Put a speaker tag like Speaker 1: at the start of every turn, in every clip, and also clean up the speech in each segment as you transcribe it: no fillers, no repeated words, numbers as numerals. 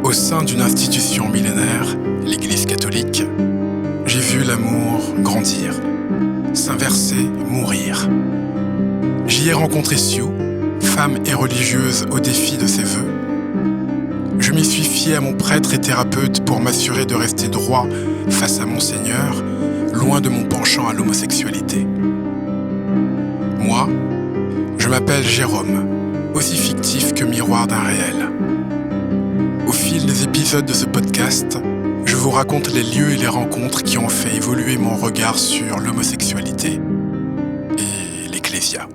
Speaker 1: Au sein d'une institution millénaire, l'Église catholique, j'ai vu l'amour grandir, s'inverser, mourir. J'y ai rencontré Sioux, femme et religieuse au défi de ses vœux. Je m'y suis fié à mon prêtre et thérapeute pour m'assurer de rester droit face à mon Seigneur, loin de mon penchant à l'homosexualité. Moi, je m'appelle Jérôme, aussi fictif que miroir d'un réel. Au fil des épisodes de ce podcast, je vous raconte les lieux et les rencontres qui ont fait évoluer mon regard sur l'homosexualité et l'ecclésia.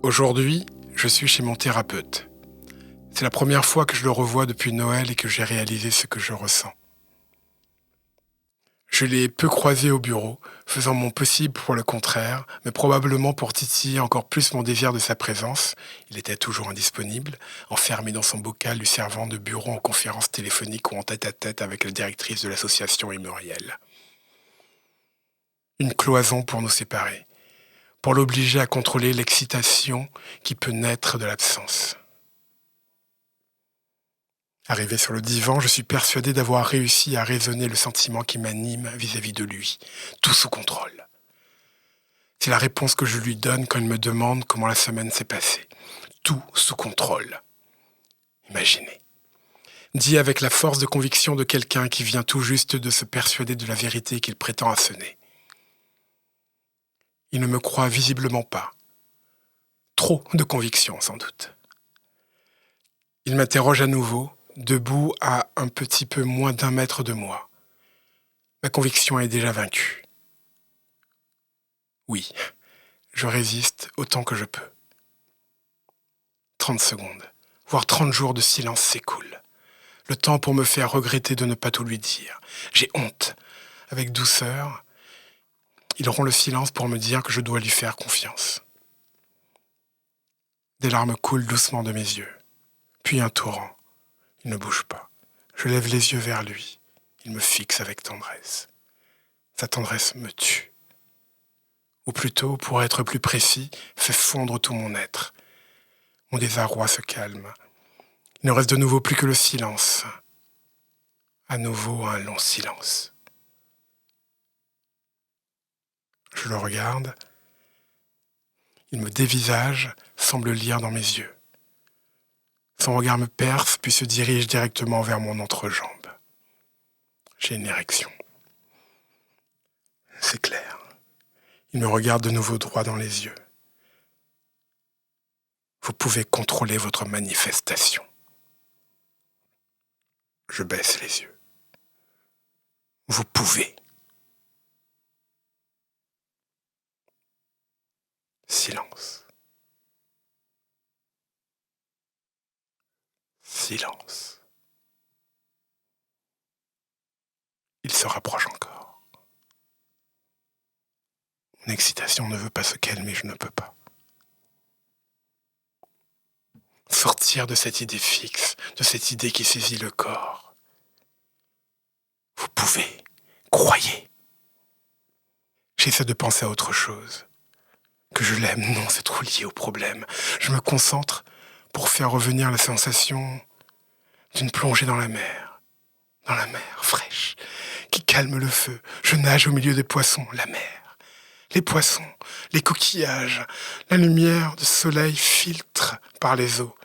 Speaker 1: Aujourd'hui, je suis chez mon thérapeute. C'est la première fois que je le revois depuis Noël et que j'ai réalisé ce que je ressens. Je l'ai peu croisé au bureau, faisant mon possible pour le contraire, mais probablement pour titiller encore plus mon désir de sa présence. Il était toujours indisponible, enfermé dans son bocal lui servant de bureau en conférence téléphonique ou en tête-à-tête avec la directrice de l'association et Muriel. Une cloison pour nous séparer, pour l'obliger à contrôler l'excitation qui peut naître de l'absence. Arrivé sur le divan, je suis persuadé d'avoir réussi à raisonner le sentiment qui m'anime vis-à-vis de lui, tout sous contrôle. C'est la réponse que je lui donne quand il me demande comment la semaine s'est passée. Tout sous contrôle. Imaginez. Dit avec la force de conviction de quelqu'un qui vient tout juste de se persuader de la vérité qu'il prétend asséner. Il ne me croit visiblement pas. Trop de conviction, sans doute. Il m'interroge à nouveau, debout à un petit peu moins d'1 mètre de moi. Ma conviction est déjà vaincue. Oui, je résiste autant que je peux. 30 secondes, voire 30 jours de silence s'écoulent. Le temps pour me faire regretter de ne pas tout lui dire. J'ai honte. Avec douceur, il rompt le silence pour me dire que je dois lui faire confiance. Des larmes coulent doucement de mes yeux. Puis un torrent. Il ne bouge pas. Je lève les yeux vers lui. Il me fixe avec tendresse. Sa tendresse me tue. Ou plutôt, pour être plus précis, fait fondre tout mon être. Mon désarroi se calme. Il ne reste de nouveau plus que le silence. À nouveau un long silence. Je le regarde. Il me dévisage, semble lire dans mes yeux. Son regard me perce, puis se dirige directement vers mon entrejambe. J'ai une érection. C'est clair. Il me regarde de nouveau droit dans les yeux. Vous pouvez contrôler votre manifestation. Je baisse les yeux. Vous pouvez. Silence. Silence. Il se rapproche encore. Mon excitation ne veut pas se calmer, je ne peux pas. Sortir de cette idée fixe, de cette idée qui saisit le corps. Vous pouvez. Croyez. J'essaie de penser à autre chose. Que je l'aime, non, c'est trop lié au problème. Je me concentre pour faire revenir la sensation d'une plongée dans la mer fraîche, qui calme le feu. Je nage au milieu des poissons, la mer, les poissons, les coquillages, la lumière du soleil filtre par les eaux.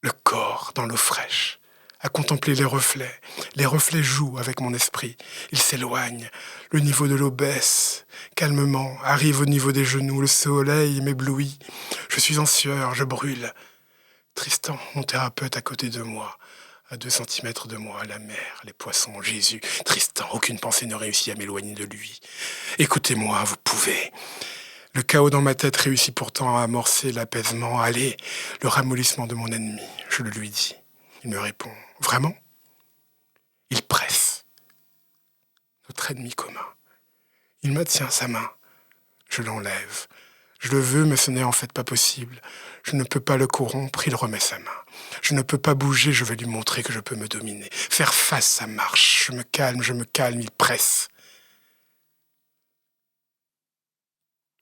Speaker 1: Le corps dans l'eau fraîche, à contempler les reflets, Les reflets jouent avec mon esprit. Ils s'éloignent. Le niveau de l'eau baisse. Calmement, arrive au niveau des genoux. Le soleil m'éblouit. Je suis en sueur, je brûle. Tristan, mon thérapeute à côté de moi. À 2 centimètres de moi, la mer, les poissons, Jésus. Tristan, aucune pensée ne réussit à m'éloigner de lui. Écoutez-moi, vous pouvez. Le chaos dans ma tête réussit pourtant à amorcer l'apaisement. Allez, le ramollissement de mon ennemi, je le lui dis. Il me répond, vraiment ? Il presse. Notre ennemi commun. Il me tient sa main. Je l'enlève. Je le veux, mais ce n'est en fait pas possible. Je ne peux pas le corrompre, il remet sa main. Je ne peux pas bouger, je vais lui montrer que je peux me dominer. Faire face, ça marche. Je me calme, il presse.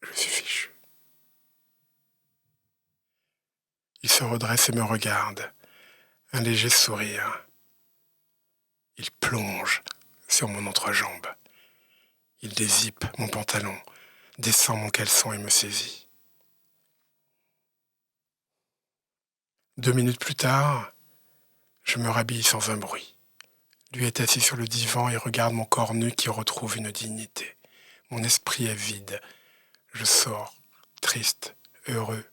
Speaker 1: Je suis fichu. Il se redresse et me regarde. Un léger sourire. Il plonge sur mon entrejambe. Il dézippe mon pantalon, descend mon caleçon et me saisit. 2 minutes plus tard, je me rhabille sans un bruit. Lui est assis sur le divan et regarde mon corps nu qui retrouve une dignité. Mon esprit est vide. Je sors, triste, heureux,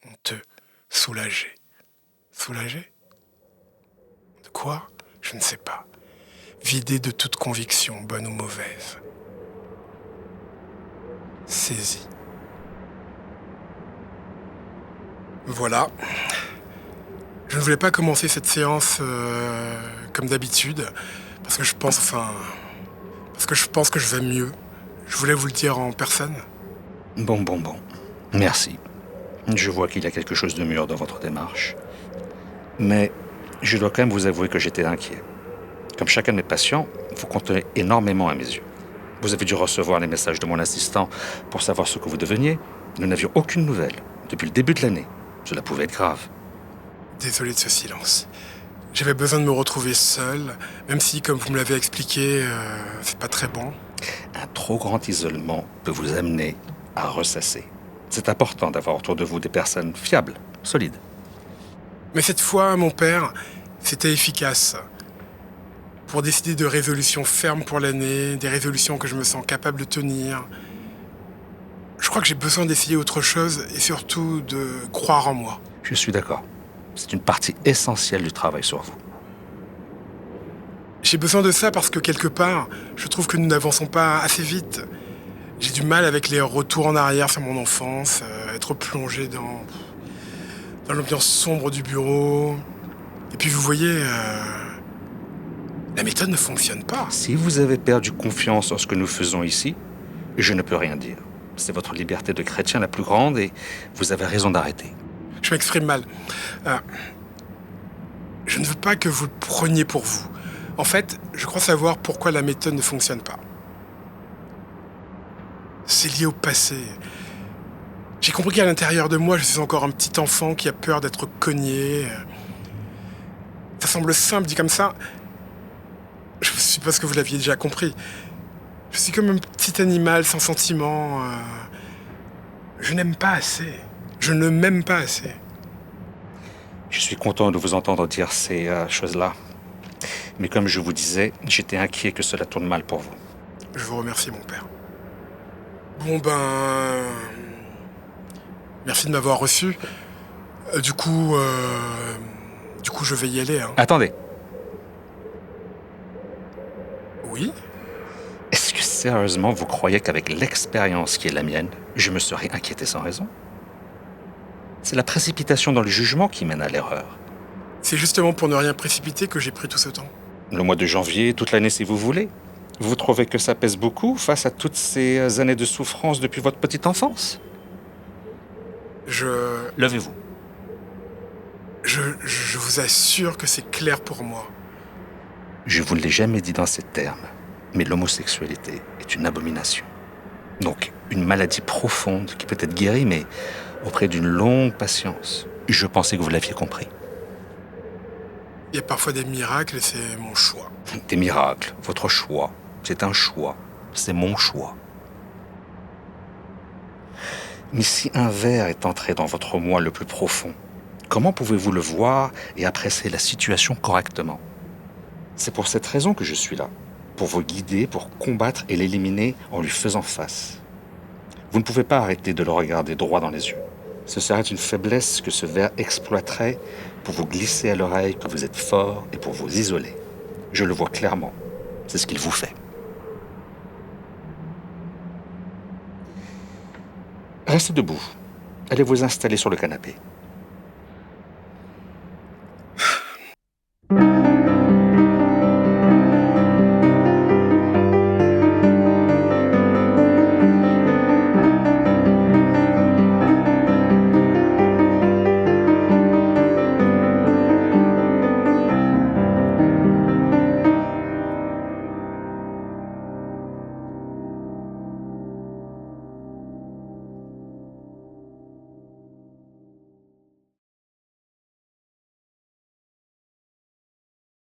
Speaker 1: honteux, soulagé. Soulagé ? De quoi ? Je ne sais pas. Vidé de toute conviction, bonne ou mauvaise. Saisi. Voilà. Je ne voulais pas commencer cette séance comme d'habitude, parce que je pense que je vais mieux. Je voulais vous le dire en personne.
Speaker 2: Bon. Merci. Je vois qu'il y a quelque chose de mûr dans votre démarche. Mais je dois quand même vous avouer que j'étais inquiet. Comme chacun de mes patients, vous comptez énormément à mes yeux. Vous avez dû recevoir les messages de mon assistant pour savoir ce que vous deveniez. Nous n'avions aucune nouvelle depuis le début de l'année. Cela pouvait être grave.
Speaker 1: Désolé de ce silence. J'avais besoin de me retrouver seul, même si, comme vous me l'avez expliqué, c'est pas très bon.
Speaker 2: Un trop grand isolement peut vous amener à ressasser. C'est important d'avoir autour de vous des personnes fiables, solides.
Speaker 1: Mais cette fois, mon père, c'était efficace. Pour décider de résolutions fermes pour l'année, des résolutions que je me sens capable de tenir. Je crois que j'ai besoin d'essayer autre chose et surtout de croire en moi.
Speaker 2: Je suis d'accord. C'est une partie essentielle du travail sur vous.
Speaker 1: J'ai besoin de ça parce que quelque part, je trouve que nous n'avançons pas assez vite. J'ai du mal avec les retours en arrière sur mon enfance, être plongé dans l'ambiance sombre du bureau. Et puis vous voyez, la méthode ne fonctionne pas.
Speaker 2: Si vous avez perdu confiance en ce que nous faisons ici, je ne peux rien dire. C'est votre liberté de chrétien la plus grande et vous avez raison d'arrêter.
Speaker 1: Je m'exprime mal. Je ne veux pas que vous le preniez pour vous. En fait, je crois savoir pourquoi la méthode ne fonctionne pas. C'est lié au passé. J'ai compris qu'à l'intérieur de moi, je suis encore un petit enfant qui a peur d'être cogné. Ça semble simple dit comme ça. Je suppose que vous l'aviez déjà compris. Je suis comme un petit animal sans sentiment. Je n'aime pas assez. Je ne m'aime pas assez.
Speaker 2: Je suis content de vous entendre dire ces choses-là. Mais comme je vous disais, j'étais inquiet que cela tourne mal pour vous.
Speaker 1: Je vous remercie, mon père. Bon ben... Merci de m'avoir reçu. Du coup, je vais y aller. Hein.
Speaker 2: Attendez.
Speaker 1: Oui ?
Speaker 2: Est-ce que sérieusement vous croyez qu'avec l'expérience qui est la mienne, je me serais inquiété sans raison ? C'est la précipitation dans le jugement qui mène à l'erreur.
Speaker 1: C'est justement pour ne rien précipiter que j'ai pris tout ce temps.
Speaker 2: Le mois de janvier, toute l'année si vous voulez. Vous trouvez que ça pèse beaucoup face à toutes ces années de souffrance depuis votre petite enfance ? Levez-vous.
Speaker 1: Je vous assure que c'est clair pour moi.
Speaker 2: Je vous l'ai jamais dit dans ces termes, mais l'homosexualité est une abomination. Donc, une maladie profonde qui peut être guérie, mais auprès d'une longue patience. Je pensais que vous l'aviez compris.
Speaker 1: Il y a parfois des miracles et c'est mon choix.
Speaker 2: Des miracles, votre choix. C'est un choix. C'est mon choix. Mais si un ver est entré dans votre moi le plus profond, comment pouvez-vous le voir et apprécier la situation correctement ? C'est pour cette raison que je suis là, pour vous guider, pour combattre et l'éliminer en lui faisant face. Vous ne pouvez pas arrêter de le regarder droit dans les yeux. Ce serait une faiblesse que ce ver exploiterait pour vous glisser à l'oreille que vous êtes fort et pour vous isoler. Je le vois clairement. C'est ce qu'il vous fait. Restez debout. Allez vous installer sur le canapé.